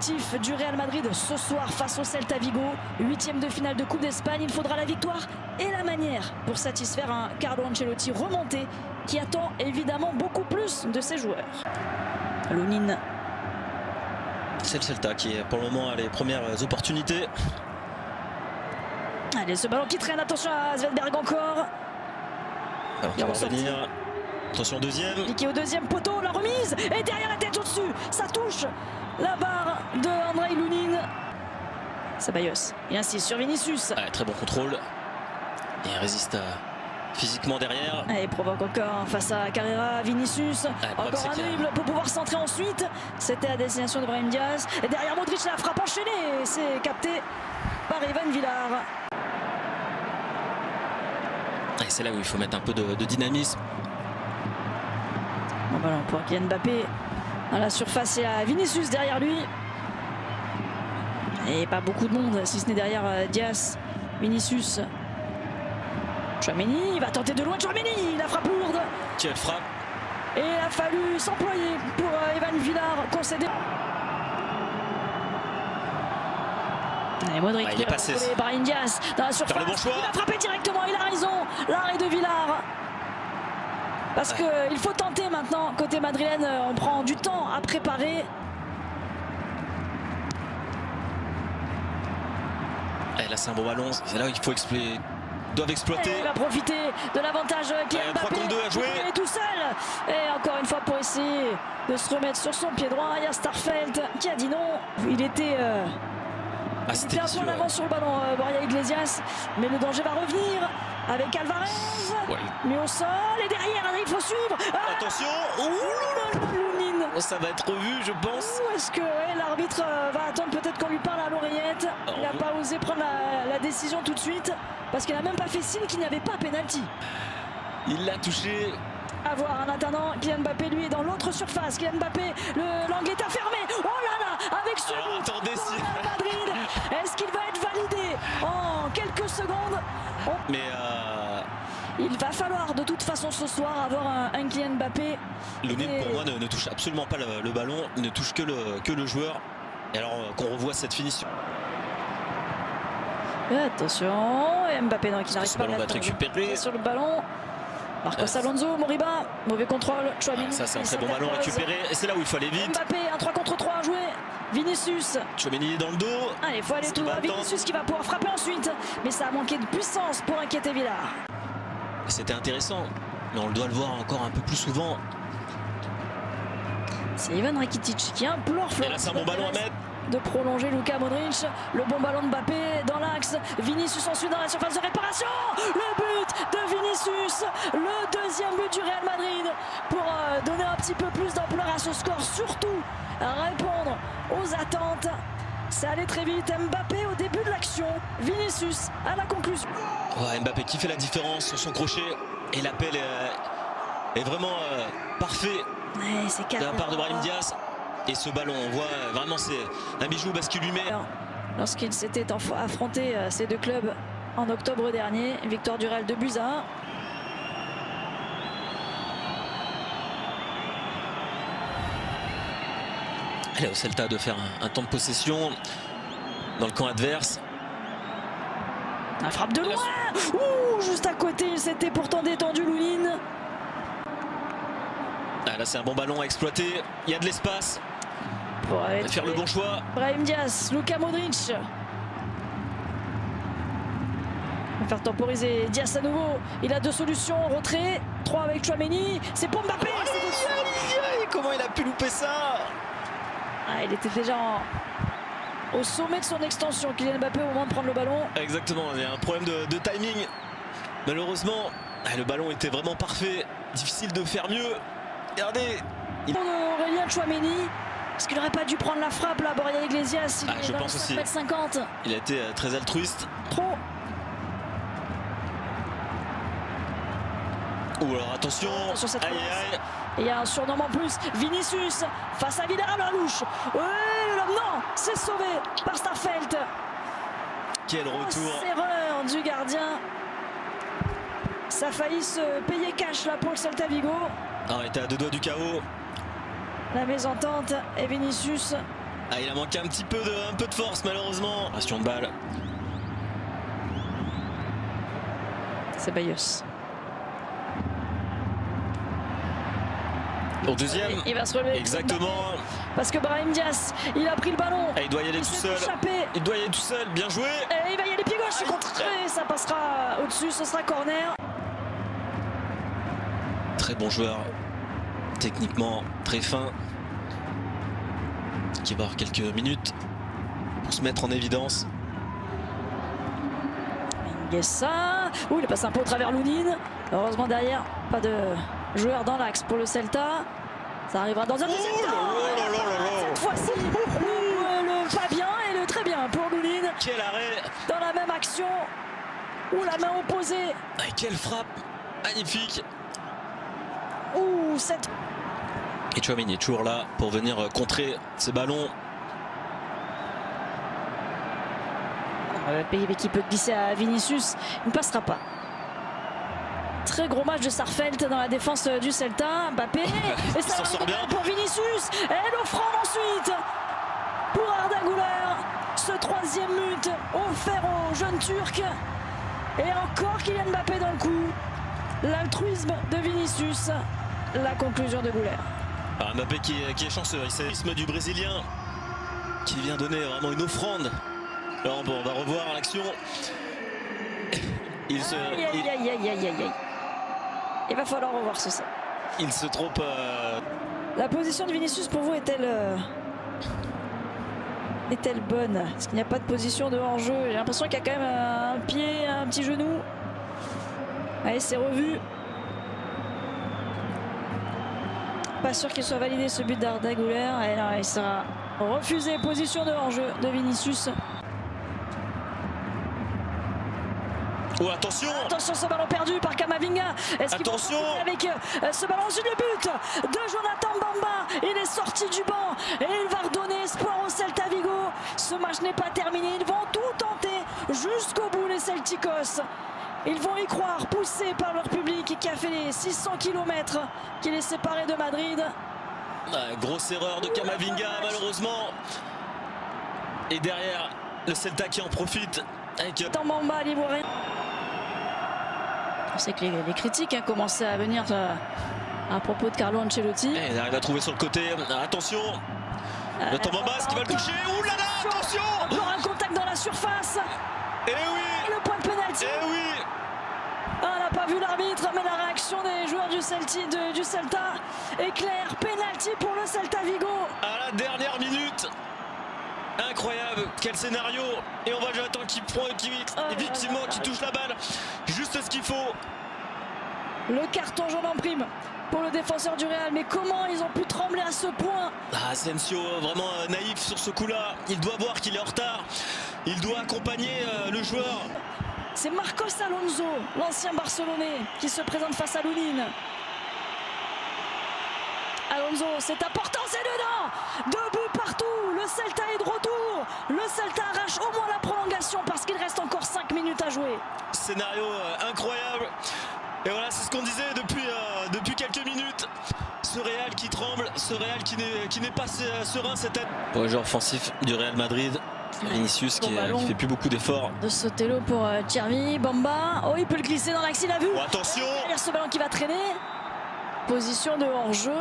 objectif du Real Madrid ce soir face au Celta Vigo, 8e de finale de Coupe d'Espagne. Il faudra la victoire et la manière pour satisfaire un Carlo Ancelotti remonté qui attend évidemment beaucoup plus de ses joueurs. Lunin. C'est le Celta qui est pour le moment à les premières opportunités. Allez, ce ballon qui traîne, attention à Svedberg encore. Alors, il va revenir. Attention, deuxième. Piqué au deuxième poteau, la remise, et derrière la tête au-dessus, ça touche la barre de Andrei Lunin. Ceballos, et ainsi sur Vinicius. Ouais, très bon contrôle. Et il résiste physiquement derrière. Et provoque encore face à Carrera, Vinicius. Encore un dribble pour pouvoir centrer ensuite. C'était à destination de Brahim Diaz. Et derrière Modric, la frappe enchaînée. C'est capté par Ivan Villar. Et c'est là où il faut mettre un peu de dynamisme. Bon ballon pour Kylian Mbappé à la surface et à Vinicius derrière lui. Et pas beaucoup de monde si ce n'est derrière Diaz. Vinicius. Tchouaméni, il va tenter de loin. Tchouaméni, la frappe lourde. Quelle frappe. Et il a fallu s'employer pour Ivan Villar concéder. Et Modric, il est passé. Brahim Diaz dans la surface. Le bon choix. Il a frappé directement, il a raison. L'arrêt de Villar. Parce qu'il faut tenter maintenant, côté madrilène, on prend du temps à préparer. Et là c'est un bon ballon, c'est là qu'il faut doivent exploiter. Et il va profiter de l'avantage Kylian Mbappé. 3 contre 2 à jouer. Il est tout seul. Et encore une fois pour essayer de se remettre sur son pied droit, il y a Starfelt qui a dit non. Il était un peu en avance sur le ballon, Borja Iglesias, mais le danger va revenir avec Alvarez, mis au sol, et derrière, il faut suivre. Attention, Lunin. Ça va être revu, je pense. Ou est-ce que l'arbitre va attendre peut-être qu'on lui parle à l'oreillette? Il n'a pas osé prendre la décision tout de suite, parce qu'il n'a même pas fait signe qu'il n'y avait pas penalty. Il l'a touché. À voir en attendant, Kylian Mbappé lui est dans l'autre surface. Kylian Mbappé, l'angle est fermé. Oh là là, avec ce but attendez, pour Real Madrid, est-ce qu'il va être validé en quelques secondes? Mais il va falloir de toute façon ce soir avoir un Kylian Mbappé. Lunin pour moi ne touche absolument pas le ballon, il ne touche que le joueur. Et alors qu'on revoit cette finition. Et attention, et Mbappé qui n'arrive pas à mettre récupéré sur le ballon. Marcos Alonso, Moriba, mauvais contrôle. Tchouaméni, ça c'est un très bon ballon récupéré et c'est là où il faut aller vite. Mbappé, un 3 contre 3 à jouer. Vinicius. Tchouaméni dans le dos. Allez, il faut aller tout. Vinicius qui va pouvoir frapper ensuite. Mais ça a manqué de puissance pour inquiéter Villar. C'était intéressant, mais on doit le voir encore un peu plus souvent. C'est Ivan Rakitic qui implore Florent. Et là c'est un bon ballon à mettre. De prolonger Luka Modric, le bon ballon de Mbappé dans l'axe, Vinicius ensuite dans la surface de réparation, le but de Vinicius, le deuxième but du Real Madrid pour donner un petit peu plus d'ampleur à ce score, surtout répondre aux attentes. C'est allé très vite, Mbappé au début de l'action, Vinicius à la conclusion. Ouais, Mbappé qui fait la différence sur son crochet et l'appel est vraiment parfait de la part de Brahim Diaz. Et ce ballon, on voit vraiment c'est un bijou parce qu'il lui met. Lorsqu'il s'était affronté ces deux clubs en octobre dernier, victoire du Real 2-1. Allez au Celta de faire un temps de possession dans le camp adverse. La frappe de loin. Ouh, juste à côté, il s'était pourtant détendu Lunin. Ah, là c'est un bon ballon à exploiter, il y a de l'espace. Pour faire le bon choix. Brahim Diaz, Luka Modric. On va faire temporiser Diaz à nouveau. Il a 2 solutions, retrait. 3 avec Tchouaméni. C'est pour Mbappé. Comment il a pu louper ça? Il était déjà au sommet de son extension, Kylian Mbappé, au moment de prendre le ballon. Exactement, il y a un problème de timing. Malheureusement, le ballon était vraiment parfait. Difficile de faire mieux. Regardez. Aurélien Tchouaméni. Est-ce qu'il n'aurait pas dû prendre la frappe là, Borja Iglesias? Je pense aussi. 50. Il a été très altruiste. Trop. Ou alors attention. Cette aïe aïe. Et il y a un surnom en plus. Vinicius face à Villar, la louche. Non, c'est sauvé par Starfelt. Quel retour. Erreur du gardien. Ça a failli se payer cash là pour le Celta Vigo. Il était à 2 doigts du chaos. La mésentente et Vinicius Ah, il a manqué un peu de force malheureusement. Question de balle. Ceballos. Au deuxième. Il va se relever. Exactement. Parce que Brahim Diaz, il a pris le ballon. Et il doit y aller tout seul. Il doit y aller tout seul. Bien joué. Et il va y aller pied gauche. C'est contré. Ça passera au-dessus. Ce sera corner. Très bon joueur. Techniquement très fin. Qui va avoir quelques minutes pour se mettre en évidence. Mingueza. Ouh, il est passé un peu au travers Lounine. Heureusement derrière, pas de joueur dans l'axe pour le Celta. Ça arrivera dans un deuxième temps. Cette fois-ci, le pas bien et le très bien pour Lounine. Quel arrêt. Dans la même action. Ouh, la main opposée. Et quelle frappe. Magnifique. Ouh, cette... Et Tchouaméni est toujours là pour venir contrer ce ballon. Le PIB qui peut glisser à Vinicius, il ne passera pas. Très gros match de Sarfelt dans la défense du Celta. Mbappé, et ça s'en sort bien pour Vinicius. Et l'offrande ensuite pour Arda Güler. Ce troisième but offert au jeune Turc. Et encore Kylian Mbappé dans le coup. L'altruisme de Vinicius. La conclusion de Güler. Alors Mbappé qui est chanceux. C'est l'isme du Brésilien qui vient donner vraiment une offrande. Alors bon, on va revoir l'action. Il va falloir revoir ceci. Il se trompe. La position de Vinicius pour vous est-elle bonne? Est-ce qu'il n'y a pas de position de hors-jeu? J'ai l'impression qu'il y a quand même un pied, un petit genou. Allez, c'est revu. Pas sûr qu'il soit validé ce but d'Arda Güler. Et là, il sera refusé. Position de hors-jeu de Vinicius. Oh, attention! Attention, ce ballon perdu par Camavinga. Est-ce qu'il va avec ce ballon? Ensuite le but de Jonathan Bamba. Il est sorti du banc et il va redonner espoir au Celta Vigo. Ce match n'est pas terminé. Ils vont tout tenter jusqu'au bout, les Celticos. Ils vont y croire, poussés par leur public qui a fait les 600 km qui les séparait de Madrid. Grosse erreur de Camavinga malheureusement. Et derrière, le Celta qui en profite. Avec Bamba, l'Ivoirien. On sait que les critiques commençaient à venir à propos de Carlo Ancelotti. Et il arrive à trouver sur le côté. Attention. Le Bamba, est-ce qu'il va le toucher? Ouh là là, attention! Encore un contact dans la surface. Et oui! Le point de pénalty. Et oui! On n'a pas vu l'arbitre, mais la réaction des joueurs du Celta est claire. Pénalty pour le Celta Vigo. À la dernière minute. Incroyable, quel scénario. Et on voit Jonathan qui prend effectivement qui touche la balle. Juste ce qu'il faut. Le carton jaune en prime pour le défenseur du Real. Mais comment ils ont pu trembler à ce point? Asensio vraiment naïf sur ce coup-là. Il doit voir qu'il est en retard. Il doit accompagner le joueur. C'est Marcos Alonso, l'ancien Barcelonais, qui se présente face à Lounine. Alonso, c'est important, c'est dedans. 2 buts partout, le Celta est de retour. Le Celta arrache au moins la prolongation parce qu'il reste encore 5 minutes à jouer. Scénario incroyable. Et voilà, c'est ce qu'on disait depuis quelques minutes. Ce Real qui tremble, ce Real qui n'est pas serein cette année. Pour le joueur offensif du Real Madrid, Vinicius qui fait plus beaucoup d'efforts. De Sotelo pour Thierry, Bamba. Oh, il peut le glisser dans l'axe, il a vu. Oh, attention. Il y a ce ballon qui va traîner. Position de hors-jeu.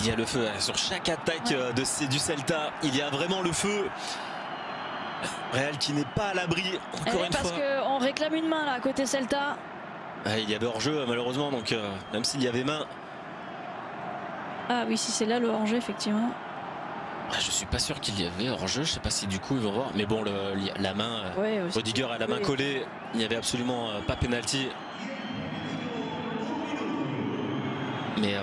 Il y a le feu sur chaque attaque du Celta. Il y a vraiment le feu. Real qui n'est pas à l'abri encore une fois. Parce qu'on réclame une main là côté Celta. Il y avait hors-jeu malheureusement, donc même s'il y avait main. Ah oui, si c'est là le hors-jeu effectivement. Je suis pas sûr qu'il y avait hors-jeu. Je sais pas si du coup ils vont voir. Mais bon, la main, Rudiger a la main collée. Il n'y avait absolument pas pénalty. Mais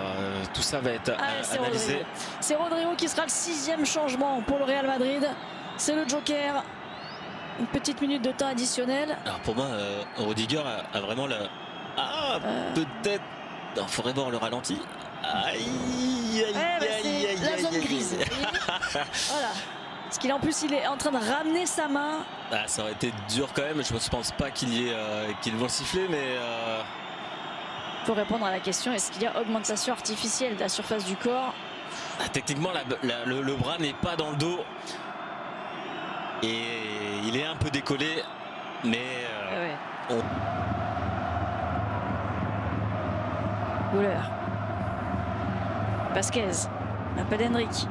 tout ça va être analysé. C'est Rodrigo qui sera le 6e changement pour le Real Madrid. C'est le Joker. Une petite minute de temps additionnel. Alors pour moi, Rudiger a vraiment le... Ah, peut-être... Il faudrait voir le ralenti. La zone grise. Voilà. Parce qu'il en plus il est en train de ramener sa main. Ça aurait été dur quand même. Je ne pense pas qu'ils vont le siffler, mais... Pour répondre à la question, est-ce qu'il y a augmentation artificielle de la surface du corps? Techniquement, le bras n'est pas dans le dos. Et il est un peu décollé. Mais... Güler. Vasquez. Appel Henrik.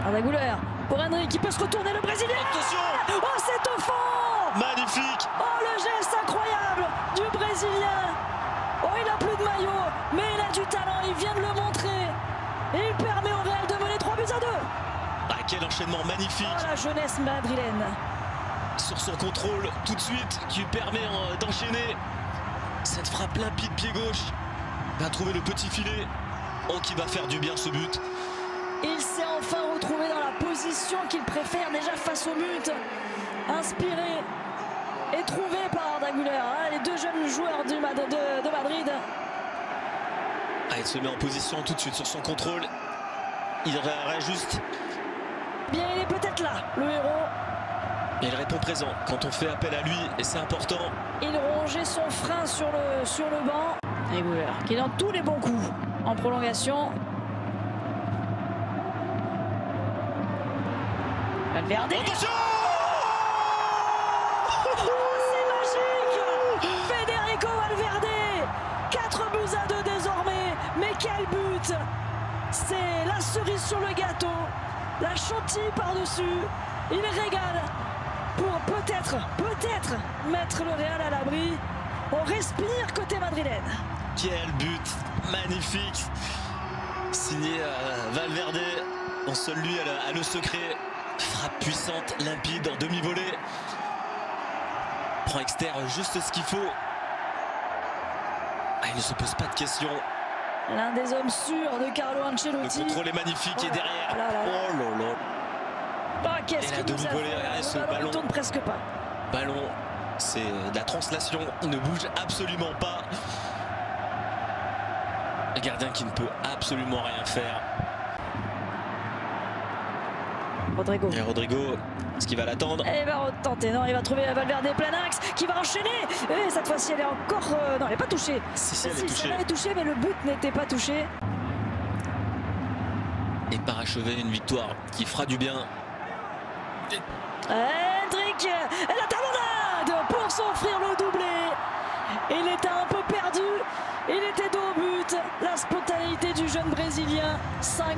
Arda Güler. Pour Henrik qui peut se retourner, le Brésilien. Attention! Oh, c'est au fond! Magnifique! Oh, le geste incroyable du Brésilien. Oh, il n'a plus de maillot, mais il a du talent, il vient de le montrer. Et il permet au Real de mener 3-2. Ah, quel enchaînement magnifique! Oh, la jeunesse madrilène. Sur son contrôle, tout de suite, qui lui permet d'enchaîner. Cette frappe limpide, pied gauche. Va trouver le petit filet. Oh, qui va faire du bien ce but. Il s'est enfin retrouvé dans la position qu'il préfère déjà face au but. Inspiré et trouvé par Arda Güler, hein, les deux jeunes joueurs de Madrid. Ah, il se met en position tout de suite sur son contrôle. Il réajuste. Bien, il est peut-être là, le héros. Et il répond présent quand on fait appel à lui, et c'est important. Il rongeait son frein sur le banc. Et Güler qui donne tous les bons coups en prolongation. Valverde. Attention! C'est magique! Federico Valverde, 4-2 désormais. Mais quel but! C'est la cerise sur le gâteau, la chantilly par-dessus. Il régale pour peut-être mettre le Real à l'abri. On respire côté madrilène. Quel but magnifique! Signé Valverde. En seul lui a le secret. Frappe puissante, limpide, en demi-volée. Prend externe juste ce qu'il faut. Ah, il ne se pose pas de questions. L'un des hommes sûrs de Carlo Ancelotti. Le contrôle est magnifique et derrière. Là. Oh là là. Ah, qu'est-ce qu'il nous a fait? Regardez ce ballon. Il tourne presque pas. Ballon, c'est de la translation. Il ne bouge absolument pas. Un gardien qui ne peut absolument rien faire. Rodrigo. Et Rodrigo, est-ce qu'il va l'attendre? Il va retenter, non, il va trouver Valverde plein axe, qui va enchaîner. Et cette fois-ci, elle est encore... non, elle n'est pas touchée. Si, elle est touchée. Elle est touchée, mais le but n'était pas touché. Et parachever une victoire qui fera du bien. Hendrik, la talonnade pour s'offrir le doublé. Il était un peu perdu, il était dos au but. La spontanéité du jeune Brésilien, 5-2.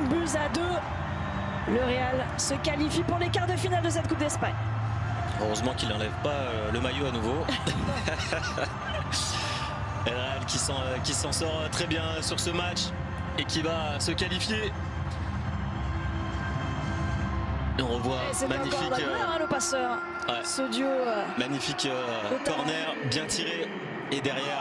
Le Real se qualifie pour les quarts de finale de cette Coupe d'Espagne. Heureusement qu'il n'enlève pas le maillot à nouveau. Le Real qui s'en sort très bien sur ce match et qui va se qualifier. Et on revoit magnifique le passeur. Ouais. Ce duo. Magnifique corner bien tiré et derrière.